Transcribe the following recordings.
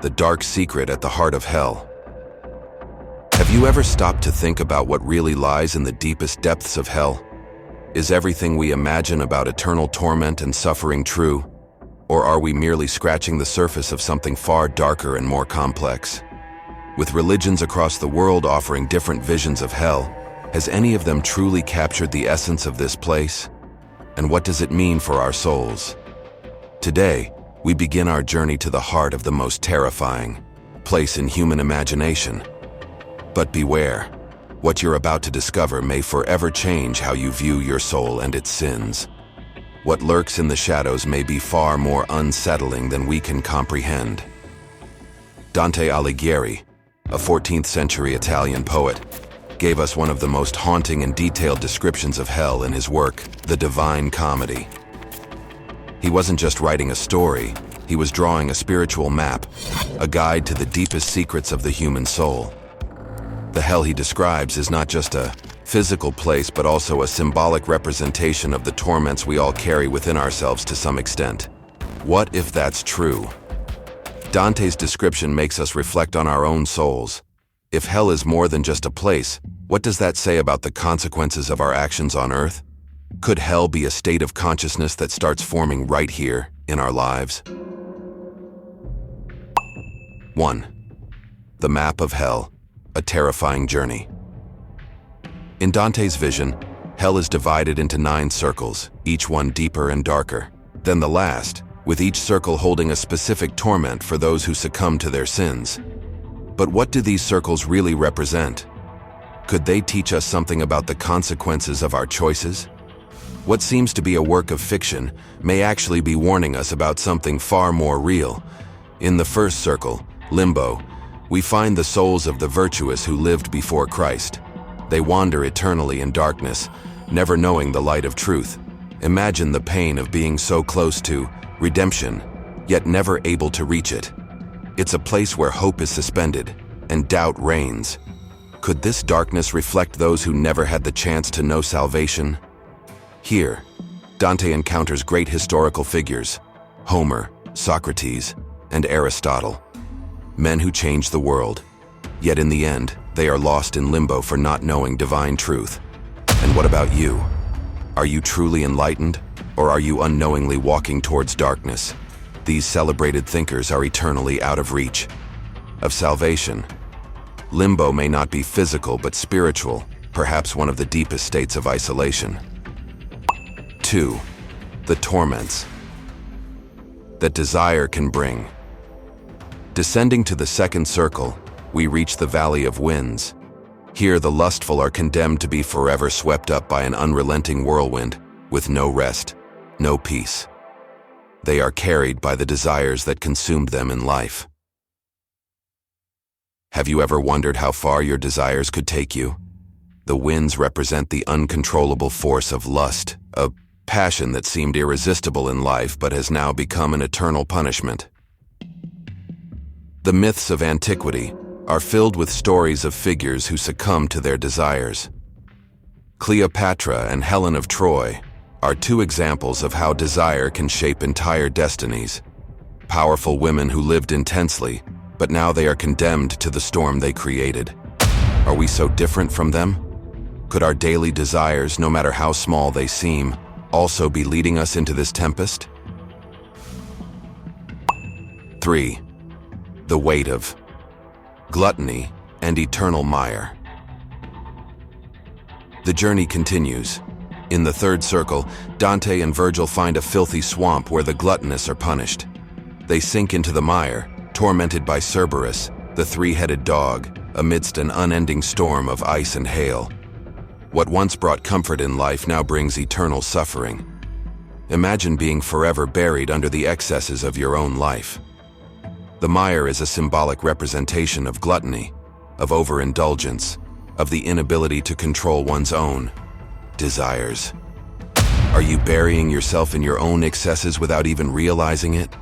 the dark secret at the heart of hell. Have you ever stopped to think about what really lies in the deepest depths of hell? Is everything we imagine about eternal torment and suffering true? Or are we merely scratching the surface of something far darker and more complex? With religions across the world offering different visions of hell, has any of them truly captured the essence of this place? And what does it mean for our souls? Today, we begin our journey to the heart of the most terrifying place in human imagination. But beware, what you're about to discover may forever change how you view your soul and its sins. What lurks in the shadows may be far more unsettling than we can comprehend. Dante Alighieri, a 14th century Italian poet, gave us one of the most haunting and detailed descriptions of hell in his work, The Divine Comedy. He wasn't just writing a story, he was drawing a spiritual map, a guide to the deepest secrets of the human soul. The hell he describes is not just a physical place, but also a symbolic representation of the torments we all carry within ourselves to some extent. What if that's true? Dante's description makes us reflect on our own souls. If hell is more than just a place, what does that say about the consequences of our actions on earth? Could hell be a state of consciousness that starts forming right here in our lives? 1. The map of hell, a terrifying journey. In Dante's vision, hell is divided into 9 circles, each one deeper and darker than the last, with each circle holding a specific torment for those who succumb to their sins. But what do these circles really represent? Could they teach us something about the consequences of our choices? What seems to be a work of fiction may actually be warning us about something far more real. In the first circle, Limbo, we find the souls of the virtuous who lived before Christ. They wander eternally in darkness, never knowing the light of truth. Imagine the pain of being so close to redemption, yet never able to reach it. It's a place where hope is suspended and doubt reigns. Could this darkness reflect those who never had the chance to know salvation? Here, Dante encounters great historical figures: Homer, Socrates, and Aristotle. Men who changed the world. Yet in the end, they are lost in limbo for not knowing divine truth. And what about you? Are you truly enlightened, or are you unknowingly walking towards darkness? These celebrated thinkers are eternally out of reach of salvation. Limbo may not be physical but spiritual, perhaps one of the deepest states of isolation. 2. The torments that desire can bring. Descending to the second circle, we reach the Valley of Winds. Here the lustful are condemned to be forever swept up by an unrelenting whirlwind, with no rest, no peace. They are carried by the desires that consumed them in life. Have you ever wondered how far your desires could take you? The winds represent the uncontrollable force of lust, a passion that seemed irresistible in life but has now become an eternal punishment. The myths of antiquity are filled with stories of figures who succumbed to their desires. Cleopatra and Helen of Troy are 2 examples of how desire can shape entire destinies. Powerful women who lived intensely, but now they are condemned to the storm they created. Are we so different from them? Could our daily desires, no matter how small they seem, also be leading us into this tempest? 3. The weight of gluttony and eternal mire. The journey continues. In the third circle, Dante and Virgil find a filthy swamp where the gluttonous are punished. They sink into the mire, tormented by Cerberus, the 3-headed dog, amidst an unending storm of ice and hail. What once brought comfort in life now brings eternal suffering. Imagine being forever buried under the excesses of your own life. The mire is a symbolic representation of gluttony, of overindulgence, of the inability to control one's own desires. Are you burying yourself in your own excesses without even realizing it?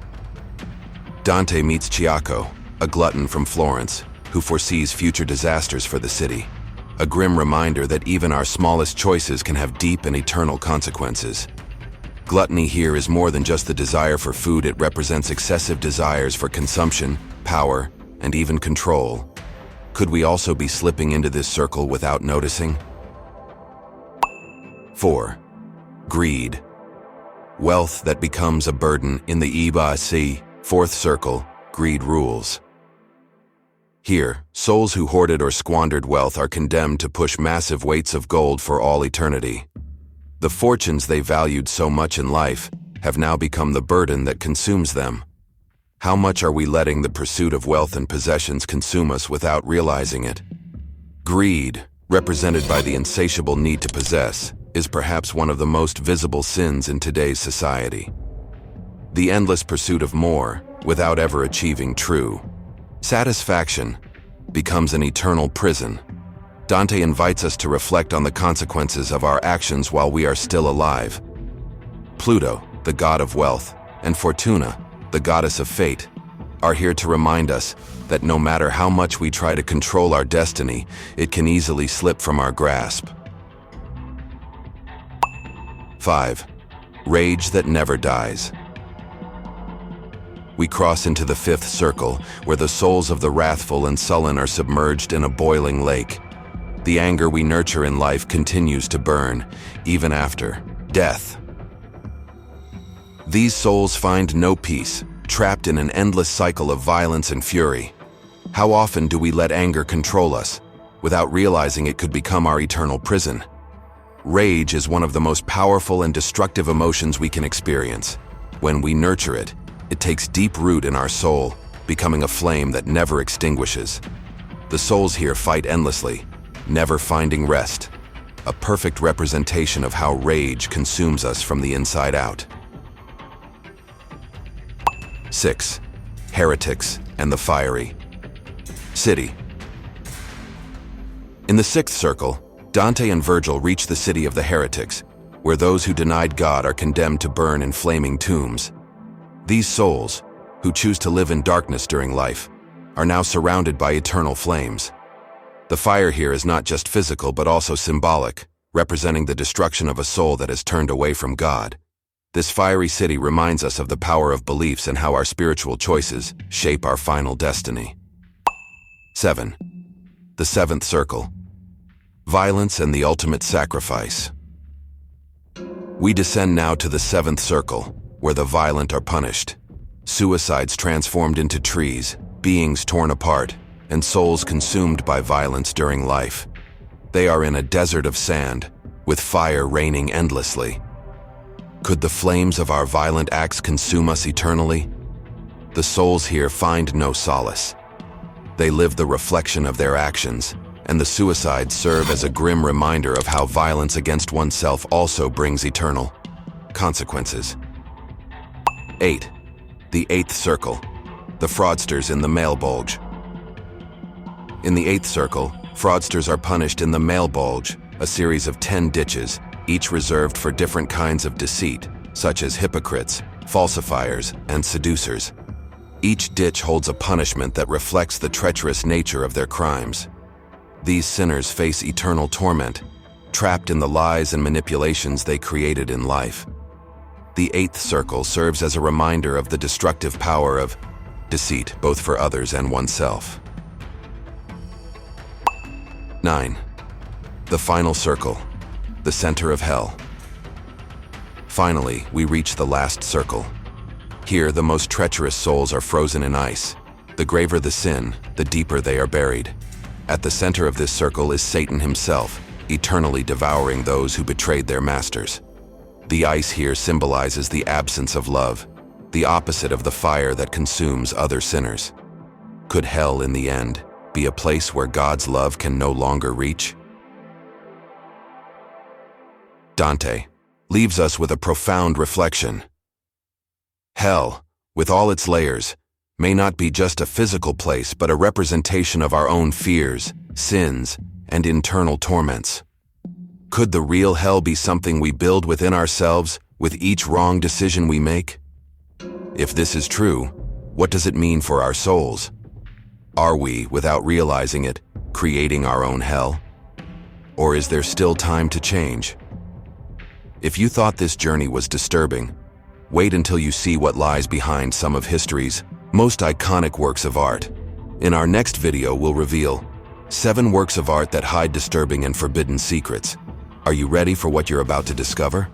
Dante meets Ciacco, a glutton from Florence, who foresees future disasters for the city. A grim reminder that even our smallest choices can have deep and eternal consequences. Gluttony here is more than just the desire for food. It represents excessive desires for consumption, power, and even control. Could we also be slipping into this circle without noticing? 4. Greed. Wealth that becomes a burden. In the Iba-Si, fourth circle, greed rules. Here, souls who hoarded or squandered wealth are condemned to push massive weights of gold for all eternity. The fortunes they valued so much in life have now become the burden that consumes them. How much are we letting the pursuit of wealth and possessions consume us without realizing it? Greed, represented by the insatiable need to possess, is perhaps one of the most visible sins in today's society. The endless pursuit of more, without ever achieving true satisfaction, becomes an eternal prison. Dante invites us to reflect on the consequences of our actions while we are still alive. Pluto, the god of wealth, and Fortuna, the goddess of fate, are here to remind us that no matter how much we try to control our destiny, it can easily slip from our grasp. 5. Rage that never dies. We cross into the fifth circle, where the souls of the wrathful and sullen are submerged in a boiling lake. The anger we nurture in life continues to burn, even after death. These souls find no peace, trapped in an endless cycle of violence and fury. How often do we let anger control us, without realizing it could become our eternal prison? Rage is one of the most powerful and destructive emotions we can experience. When we nurture it, it takes deep root in our soul, becoming a flame that never extinguishes. The souls here fight endlessly, never finding rest, a perfect representation of how rage consumes us from the inside out. 6. Heretics and the fiery city. In the sixth circle, Dante and Virgil reach the city of the Heretics, where those who denied God are condemned to burn in flaming tombs. These souls, who choose to live in darkness during life, are now surrounded by eternal flames. The fire here is not just physical but also symbolic, representing the destruction of a soul that has turned away from God. This fiery city reminds us of the power of beliefs and how our spiritual choices shape our final destiny. 7. The seventh circle. Violence and the ultimate sacrifice. We descend now to the seventh circle, where the violent are punished. Suicides transformed into trees, beings torn apart, and souls consumed by violence during life. They are in a desert of sand, with fire raining endlessly. Could the flames of our violent acts consume us eternally? The souls here find no solace. They live the reflection of their actions, and the suicides serve as a grim reminder of how violence against oneself also brings eternal consequences. 8. The eighth circle. The fraudsters in the Maale Bulge. In the eighth circle, fraudsters are punished in the Maale Bulge, a series of 10 ditches, each reserved for different kinds of deceit, such as hypocrites, falsifiers, and seducers. Each ditch holds a punishment that reflects the treacherous nature of their crimes. These sinners face eternal torment, trapped in the lies and manipulations they created in life. The eighth circle serves as a reminder of the destructive power of deceit, both for others and oneself. 9. The final circle. The center of hell. Finally, we reach the last circle. Here, the most treacherous souls are frozen in ice. The graver the sin, the deeper they are buried. At the center of this circle is Satan himself, eternally devouring those who betrayed their masters. The ice here symbolizes the absence of love, the opposite of the fire that consumes other sinners. Could hell, in the end, be a place where God's love can no longer reach? Dante leaves us with a profound reflection. Hell, with all its layers, may not be just a physical place but a representation of our own fears, sins, and internal torments. Could the real hell be something we build within ourselves with each wrong decision we make? If this is true, what does it mean for our souls? Are we, without realizing it, creating our own hell? Or is there still time to change? If you thought this journey was disturbing, wait until you see what lies behind some of history's most iconic works of art. In our next video, we'll reveal 7 works of art that hide disturbing and forbidden secrets. Are you ready for what you're about to discover?